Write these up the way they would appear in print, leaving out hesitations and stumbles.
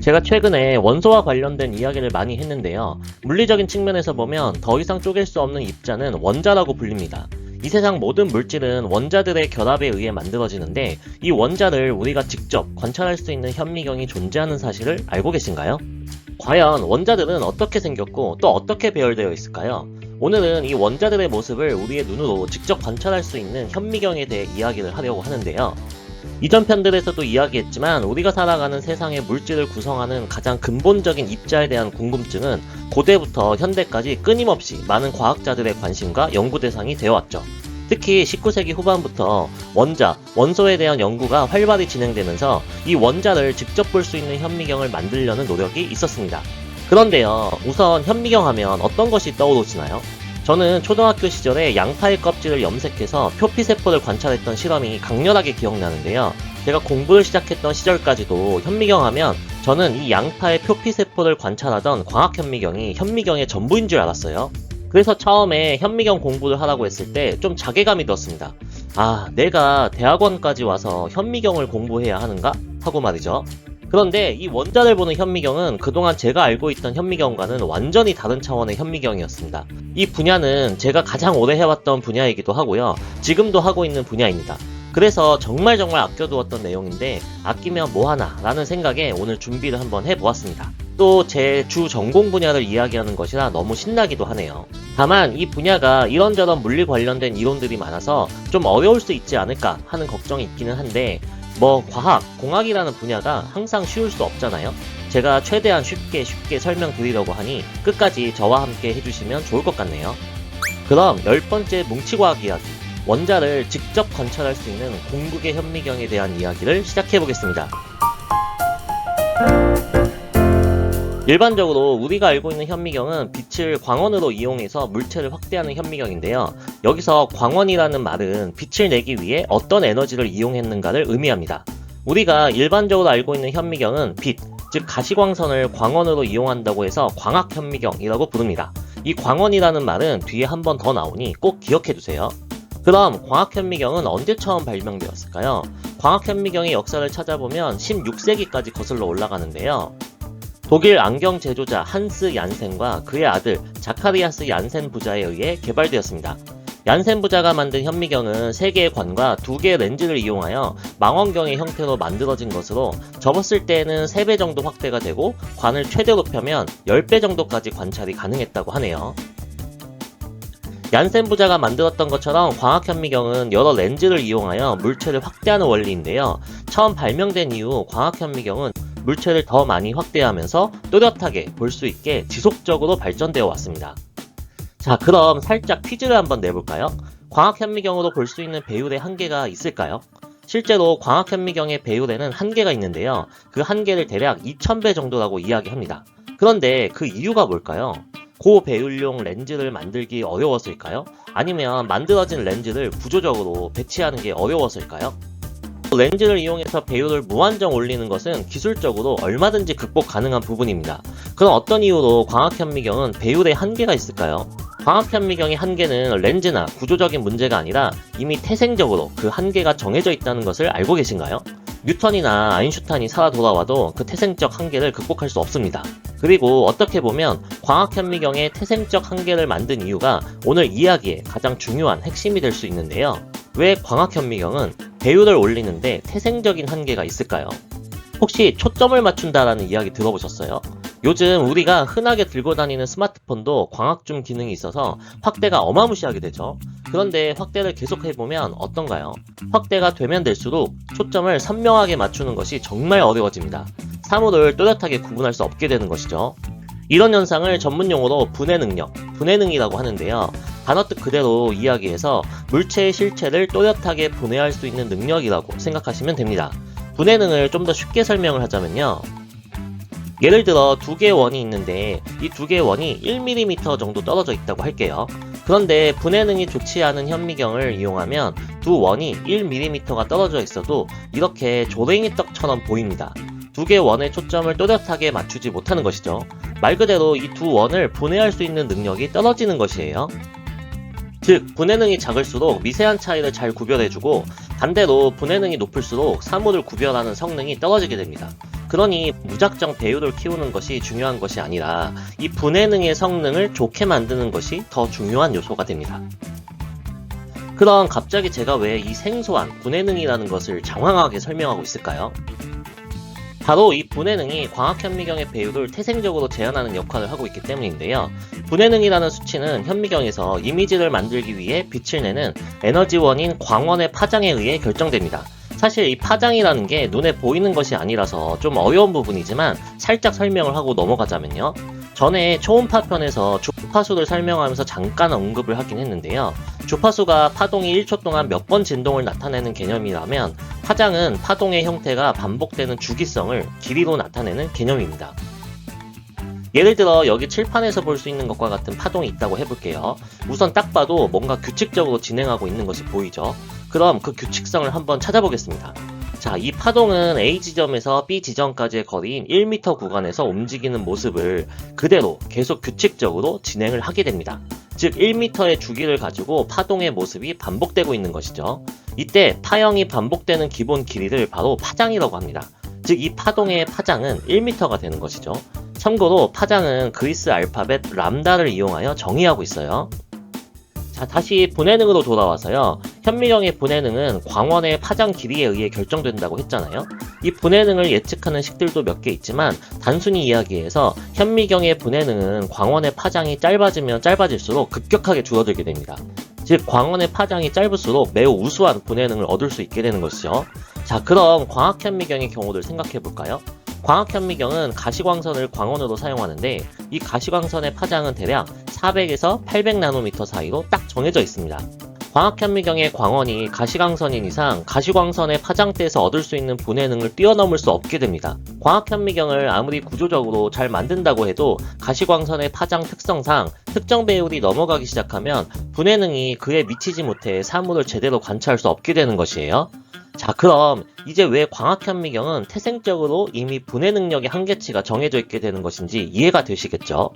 제가 최근에 원소와 관련된 이야기를 많이 했는데요. 물리적인 측면에서 보면 더 이상 쪼갤 수 없는 입자는 원자라고 불립니다. 이 세상 모든 물질은 원자들의 결합에 의해 만들어지는데 이 원자를 우리가 직접 관찰할 수 있는 현미경이 존재하는 사실을 알고 계신가요? 과연 원자들은 어떻게 생겼고 또 어떻게 배열되어 있을까요? 오늘은 이 원자들의 모습을 우리의 눈으로 직접 관찰할 수 있는 현미경에 대해 이야기를 하려고 하는데요. 이전 편들에서도 이야기했지만 우리가 살아가는 세상의 물질을 구성하는 가장 근본적인 입자에 대한 궁금증은 고대부터 현대까지 끊임없이 많은 과학자들의 관심과 연구 대상이 되어왔죠. 특히 19세기 후반부터 원자, 원소에 대한 연구가 활발히 진행되면서 이 원자를 직접 볼 수 있는 현미경을 만들려는 노력이 있었습니다. 그런데요, 우선 현미경 하면 어떤 것이 떠오르시나요? 저는 초등학교 시절에 양파의 껍질을 염색해서 표피세포를 관찰했던 실험이 강렬하게 기억나는데요. 제가 공부를 시작했던 시절까지도 현미경 하면 저는 이 양파의 표피세포를 관찰하던 광학현미경이 현미경의 전부인 줄 알았어요. 그래서 처음에 현미경 공부를 하라고 했을 때 좀 자괴감이 들었습니다. 아, 내가 대학원까지 와서 현미경을 공부해야 하는가? 하고 말이죠. 그런데 이 원자를 보는 현미경은 그동안 제가 알고 있던 현미경과는 완전히 다른 차원의 현미경이었습니다. 이 분야는 제가 가장 오래 해왔던 분야이기도 하고요. 지금도 하고 있는 분야입니다. 그래서 정말 아껴두었던 내용인데 아끼면 뭐하나 라는 생각에 오늘 준비를 한번 해보았습니다. 또 제 주 전공 분야를 이야기하는 것이라 너무 신나기도 하네요. 다만 이 분야가 이런저런 물리 관련된 이론들이 많아서 좀 어려울 수 있지 않을까 하는 걱정이 있기는 한데 과학, 공학이라는 분야가 항상 쉬울 수 없잖아요. 제가 최대한 쉽게 설명드리려고 하니 끝까지 저와 함께 해주시면 좋을 것 같네요. 그럼 10번째 뭉치과학 이야기, 원자를 직접 관찰할 수 있는 공극의 현미경에 대한 이야기를 시작해보겠습니다. 일반적으로 우리가 알고 있는 현미경은 빛을 광원으로 이용해서 물체를 확대하는 현미경인데요. 여기서 광원이라는 말은 빛을 내기 위해 어떤 에너지를 이용했는가를 의미합니다. 우리가 일반적으로 알고 있는 현미경은 빛, 즉 가시광선을 광원으로 이용한다고 해서 광학현미경이라고 부릅니다. 이 광원이라는 말은 뒤에 한 번 더 나오니 꼭 기억해두세요. 그럼 광학현미경은 언제 처음 발명되었을까요? 광학현미경의 역사를 찾아보면 16세기까지 거슬러 올라가는데요. 독일 안경 제조자 한스 얀센과 그의 아들 자카리아스 얀센 부자에 의해 개발되었습니다. 얀센 부자가 만든 현미경은 3개의 관과 2개의 렌즈를 이용하여 망원경의 형태로 만들어진 것으로 접었을 때에는 3배 정도 확대가 되고 관을 최대로 펴면 10배 정도까지 관찰이 가능했다고 하네요. 얀센 부자가 만들었던 것처럼 광학현미경은 여러 렌즈를 이용하여 물체를 확대하는 원리인데요. 처음 발명된 이후 광학현미경은 물체를 더 많이 확대하면서 또렷하게 볼 수 있게 지속적으로 발전되어 왔습니다. 자, 그럼 살짝 퀴즈를 한번 내볼까요? 광학현미경으로 볼 수 있는 배율의 한계가 있을까요? 실제로 광학현미경의 배율에는 한계가 있는데요. 그 한계를 대략 2000배 정도라고 이야기합니다. 그런데 그 이유가 뭘까요? 고배율용 렌즈를 만들기 어려웠을까요? 아니면 만들어진 렌즈를 구조적으로 배치하는 게 어려웠을까요? 렌즈를 이용해서 배율을 무한정 올리는 것은 기술적으로 얼마든지 극복 가능한 부분입니다. 그럼 어떤 이유로 광학현미경은 배율에 한계가 있을까요? 광학현미경의 한계는 렌즈나 구조적인 문제가 아니라 이미 태생적으로 그 한계가 정해져 있다는 것을 알고 계신가요? 뉴턴이나 아인슈타인이 살아 돌아와도 그 태생적 한계를 극복할 수 없습니다. 그리고 어떻게 보면 광학현미경의 태생적 한계를 만든 이유가 오늘 이야기의 가장 중요한 핵심이 될 수 있는데요. 왜 광학현미경은 배율을 올리는데 태생적인 한계가 있을까요? 혹시 초점을 맞춘다라는 이야기 들어보셨어요? 요즘 우리가 흔하게 들고 다니는 스마트폰도 광학줌 기능이 있어서 확대가 어마무시하게 되죠. 그런데 확대를 계속 해보면 어떤가요? 확대가 되면 될수록 초점을 선명하게 맞추는 것이 정말 어려워집니다. 사물을 또렷하게 구분할 수 없게 되는 것이죠. 이런 현상을 전문용어로 분해능이라고 하는데요. 단어 뜻 그대로 이야기해서 물체의 실체를 또렷하게 분해할 수 있는 능력이라고 생각하시면 됩니다. 분해능을 좀 더 쉽게 설명을 하자면요. 예를 들어 2개의 원이 있는데 이 2개의 원이 1mm 정도 떨어져 있다고 할게요. 그런데 분해능이 좋지 않은 현미경을 이용하면 두 원이 1mm가 떨어져 있어도 이렇게 조랭이 떡처럼 보입니다. 2개의 원의 초점을 또렷하게 맞추지 못하는 것이죠. 말 그대로 이 두 원을 분해할 수 있는 능력이 떨어지는 것이에요. 즉, 분해능이 작을수록 미세한 차이를 잘 구별해주고 반대로 분해능이 높을수록 사물을 구별하는 성능이 떨어지게 됩니다. 그러니 무작정 배율을 키우는 것이 중요한 것이 아니라 이 분해능의 성능을 좋게 만드는 것이 더 중요한 요소가 됩니다. 그럼 갑자기 제가 왜 이 생소한 분해능이라는 것을 장황하게 설명하고 있을까요? 바로 이 분해능이 광학현미경의 배율을 태생적으로 제한하는 역할을 하고 있기 때문인데요. 분해능이라는 수치는 현미경에서 이미지를 만들기 위해 빛을 내는 에너지원인 광원의 파장에 의해 결정됩니다. 사실 이 파장이라는 게 눈에 보이는 것이 아니라서 좀 어려운 부분이지만 살짝 설명을 하고 넘어가자면요. 전에 초음파 편에서 주파수를 설명하면서 잠깐 언급을 하긴 했는데요. 주파수가 파동이 1초 동안 몇 번 진동을 나타내는 개념이라면 파장은 파동의 형태가 반복되는 주기성을 길이로 나타내는 개념입니다. 예를 들어 여기 칠판에서 볼 수 있는 것과 같은 파동이 있다고 해볼게요. 우선 딱 봐도 뭔가 규칙적으로 진행하고 있는 것이 보이죠. 그럼 그 규칙성을 한번 찾아보겠습니다. 자, 이 파동은 A 지점에서 B 지점까지의 거리인 1m 구간에서 움직이는 모습을 그대로 계속 규칙적으로 진행을 하게 됩니다. 즉 1m의 주기를 가지고 파동의 모습이 반복되고 있는 것이죠. 이때 파형이 반복되는 기본 길이를 바로 파장이라고 합니다. 즉 이 파동의 파장은 1m가 되는 것이죠. 참고로 파장은 그리스 알파벳 람다를 이용하여 정의하고 있어요. 자, 다시 분해능으로 돌아와서요. 현미경의 분해능은 광원의 파장 길이에 의해 결정된다고 했잖아요. 이 분해능을 예측하는 식들도 몇 개 있지만 단순히 이야기해서 현미경의 분해능은 광원의 파장이 짧아지면 짧아질수록 급격하게 줄어들게 됩니다. 즉 광원의 파장이 짧을수록 매우 우수한 분해능을 얻을 수 있게 되는 것이죠. 자, 그럼 광학현미경의 경우를 생각해 볼까요? 광학현미경은 가시광선을 광원으로 사용하는데 이 가시광선의 파장은 대략 400에서 800나노미터 사이로 딱 정해져 있습니다. 광학현미경의 광원이 가시광선인 이상 가시광선의 파장대에서 얻을 수 있는 분해능을 뛰어넘을 수 없게 됩니다. 광학현미경을 아무리 구조적으로 잘 만든다고 해도 가시광선의 파장 특성상 특정 배율이 넘어가기 시작하면 분해능이 그에 미치지 못해 사물을 제대로 관찰할 수 없게 되는 것이에요. 자, 그럼 이제 왜 광학현미경은 태생적으로 이미 분해 능력의 한계치가 정해져 있게 되는 것인지 이해가 되시겠죠?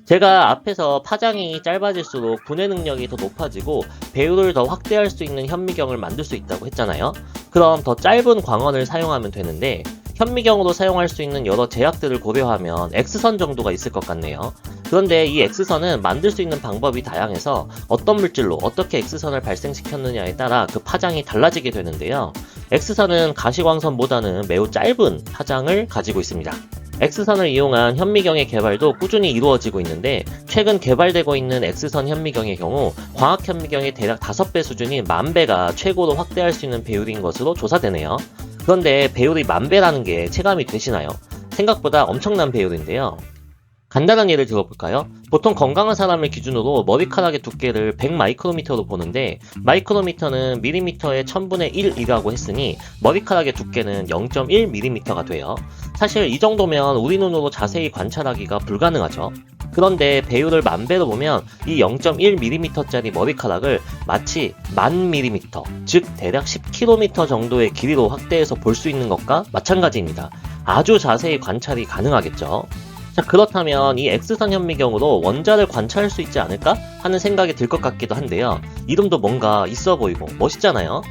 제가 앞에서 파장이 짧아질수록 분해 능력이 더 높아지고 배율을 더 확대할 수 있는 현미경을 만들 수 있다고 했잖아요. 그럼 더 짧은 광원을 사용하면 되는데 현미경으로 사용할 수 있는 여러 제약들을 고려하면 X선 정도가 있을 것 같네요. 그런데 이 X선은 만들 수 있는 방법이 다양해서 어떤 물질로 어떻게 X선을 발생시켰느냐에 따라 그 파장이 달라지게 되는데요. X선은 가시광선보다는 매우 짧은 파장을 가지고 있습니다. X선을 이용한 현미경의 개발도 꾸준히 이루어지고 있는데 최근 개발되고 있는 X선 현미경의 경우 광학현미경의 대략 5배 수준인 10,000배가 최고로 확대할 수 있는 배율인 것으로 조사되네요. 그런데 배율이 10,000배라는 게 체감이 되시나요? 생각보다 엄청난 배율인데요. 간단한 예를 들어볼까요? 보통 건강한 사람을 기준으로 머리카락의 두께를 100마이크로미터로 보는데 마이크로미터는 밀리미터의 1000분의 1이라고 했으니 머리카락의 두께는 0.1mm가 돼요. 사실 이 정도면 우리 눈으로 자세히 관찰하기가 불가능하죠. 그런데 배율을 10,000배로 보면 이 0.1mm짜리 머리카락을 마치 10,000mm, 즉 대략 10km 정도의 길이로 확대해서 볼 수 있는 것과 마찬가지입니다. 아주 자세히 관찰이 가능하겠죠. 자, 그렇다면 이 X선 현미경으로 원자를 관찰할 수 있지 않을까 하는 생각이 들 것 같기도 한데요. 이름도 뭔가 있어 보이고 멋있잖아요.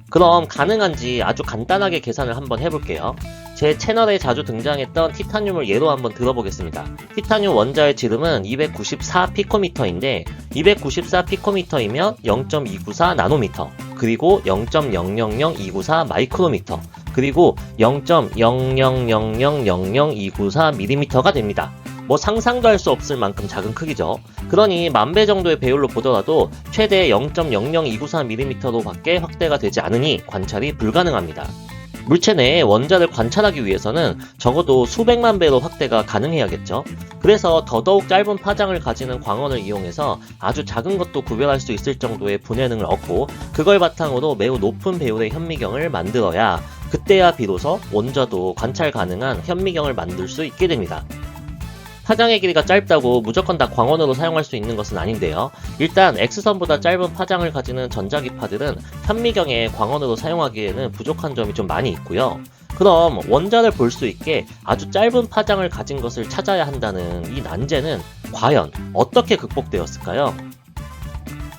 그럼 가능한지 아주 간단하게 계산을 한번 해볼게요. 제 채널에 자주 등장했던 티타늄을 예로 한번 들어보겠습니다. 티타늄 원자의 지름은 294피코미터인데 294피코미터이면 0.294 나노미터, 그리고 0.000294 마이크로미터, 그리고 0.00000294mm가 됩니다. 뭐 상상도 할 수 없을 만큼 작은 크기죠. 그러니 10,000배 정도의 배율로 보더라도 최대 0.00294mm로 밖에 확대가 되지 않으니 관찰이 불가능합니다. 물체 내에 원자를 관찰하기 위해서는 적어도 수백만 배로 확대가 가능해야겠죠. 그래서 더더욱 짧은 파장을 가지는 광원을 이용해서 아주 작은 것도 구별할 수 있을 정도의 분해능을 얻고 그걸 바탕으로 매우 높은 배율의 현미경을 만들어야 그때야 비로소 원자도 관찰 가능한 현미경을 만들 수 있게 됩니다. 파장의 길이가 짧다고 무조건 다 광원으로 사용할 수 있는 것은 아닌데요. 일단 X선보다 짧은 파장을 가지는 전자기파들은 현미경에 광원으로 사용하기에는 부족한 점이 좀 많이 있고요. 그럼 원자를 볼 수 있게 아주 짧은 파장을 가진 것을 찾아야 한다는 이 난제는 과연 어떻게 극복되었을까요?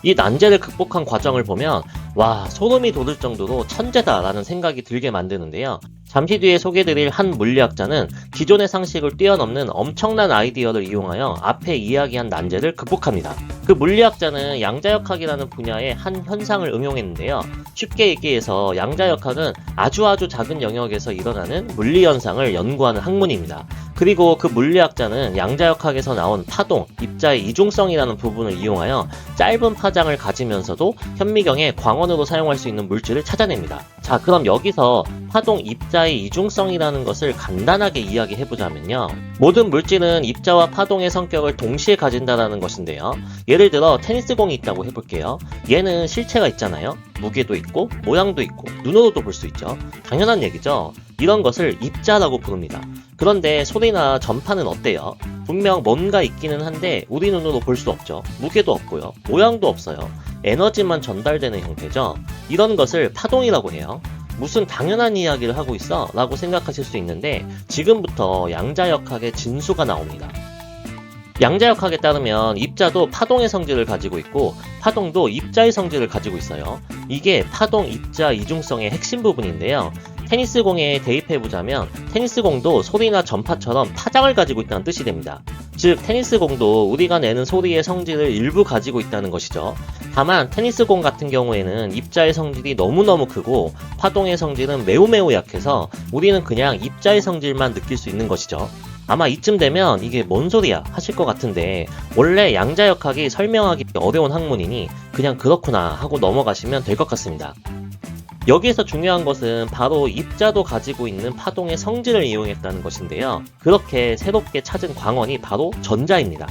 이 난제를 극복한 과정을 보면 와, 소름이 돋을 정도로 천재다라는 생각이 들게 만드는데요. 잠시 뒤에 소개드릴 한 물리학자는 기존의 상식을 뛰어넘는 엄청난 아이디어를 이용하여 앞에 이야기한 난제를 극복합니다. 그 물리학자는 양자역학이라는 분야의 한 현상을 응용했는데요. 쉽게 얘기해서 양자역학은 아주 작은 영역에서 일어나는 물리현상을 연구하는 학문입니다. 그리고 그 물리학자는 양자역학에서 나온 파동, 입자의 이중성이라는 부분을 이용하여 짧은 파장을 가지면서도 현미경에 광원으로 사용할 수 있는 물질을 찾아냅니다. 자, 그럼 여기서 파동, 입자의 이중성이라는 것을 간단하게 이야기해보자면요. 모든 물질은 입자와 파동의 성격을 동시에 가진다는 것인데요. 예를 들어 테니스공이 있다고 해볼게요. 얘는 실체가 있잖아요. 무게도 있고 모양도 있고 눈으로도 볼 수 있죠. 당연한 얘기죠. 이런 것을 입자라고 부릅니다. 그런데 소리나 전파는 어때요? 분명 뭔가 있기는 한데 우리 눈으로 볼 수 없죠. 무게도 없고요. 모양도 없어요. 에너지만 전달되는 형태죠. 이런 것을 파동이라고 해요. 무슨 당연한 이야기를 하고 있어? 라고 생각하실 수 있는데 지금부터 양자역학의 진수가 나옵니다. 양자역학에 따르면 입자도 파동의 성질을 가지고 있고 파동도 입자의 성질을 가지고 있어요. 이게 파동, 입자, 이중성의 핵심 부분인데요. 테니스공에 대입해보자면 테니스공도 소리나 전파처럼 파장을 가지고 있다는 뜻이 됩니다. 즉 테니스공도 우리가 내는 소리의 성질을 일부 가지고 있다는 것이죠. 다만 테니스공 같은 경우에는 입자의 성질이 너무너무 크고 파동의 성질은 매우 약해서 우리는 그냥 입자의 성질만 느낄 수 있는 것이죠. 아마 이쯤 되면 이게 뭔 소리야 하실 것 같은데 원래 양자역학이 설명하기 어려운 학문이니 그냥 그렇구나 하고 넘어가시면 될 것 같습니다. 여기에서 중요한 것은 바로 입자도 가지고 있는 파동의 성질을 이용했다는 것인데요. 그렇게 새롭게 찾은 광원이 바로 전자입니다.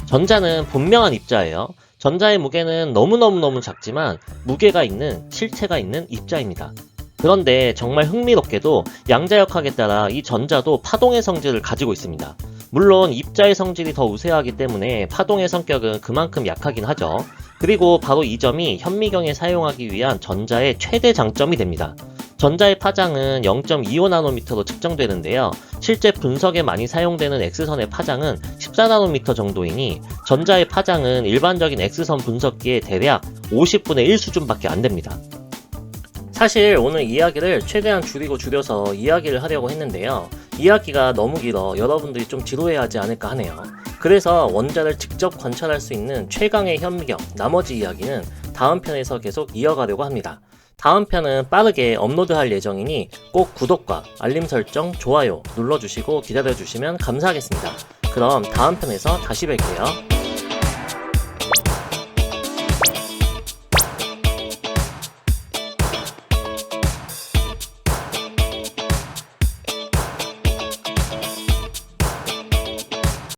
전자는 분명한 입자예요. 전자의 무게는 너무 작지만 무게가 있는, 실체가 있는 입자입니다. 그런데 정말 흥미롭게도 양자역학에 따라 이 전자도 파동의 성질을 가지고 있습니다. 물론 입자의 성질이 더 우세하기 때문에 파동의 성격은 그만큼 약하긴 하죠. 그리고 바로 이 점이 현미경에 사용하기 위한 전자의 최대 장점이 됩니다. 전자의 파장은 0.25나노미터로 측정되는데요. 실제 분석에 많이 사용되는 X선의 파장은 14나노미터 정도이니 전자의 파장은 일반적인 X선 분석기의 대략 50분의 1 수준밖에 안 됩니다. 사실 오늘 이야기를 최대한 줄여서 이야기를 하려고 했는데요. 이야기가 너무 길어 여러분들이 좀 지루해하지 않을까 하네요. 그래서 원자를 직접 관찰할 수 있는 최강의 현미경, 나머지 이야기는 다음 편에서 계속 이어가려고 합니다. 다음 편은 빠르게 업로드할 예정이니 꼭 구독과 알림 설정, 좋아요 눌러주시고 기다려주시면 감사하겠습니다. 그럼 다음 편에서 다시 뵐게요.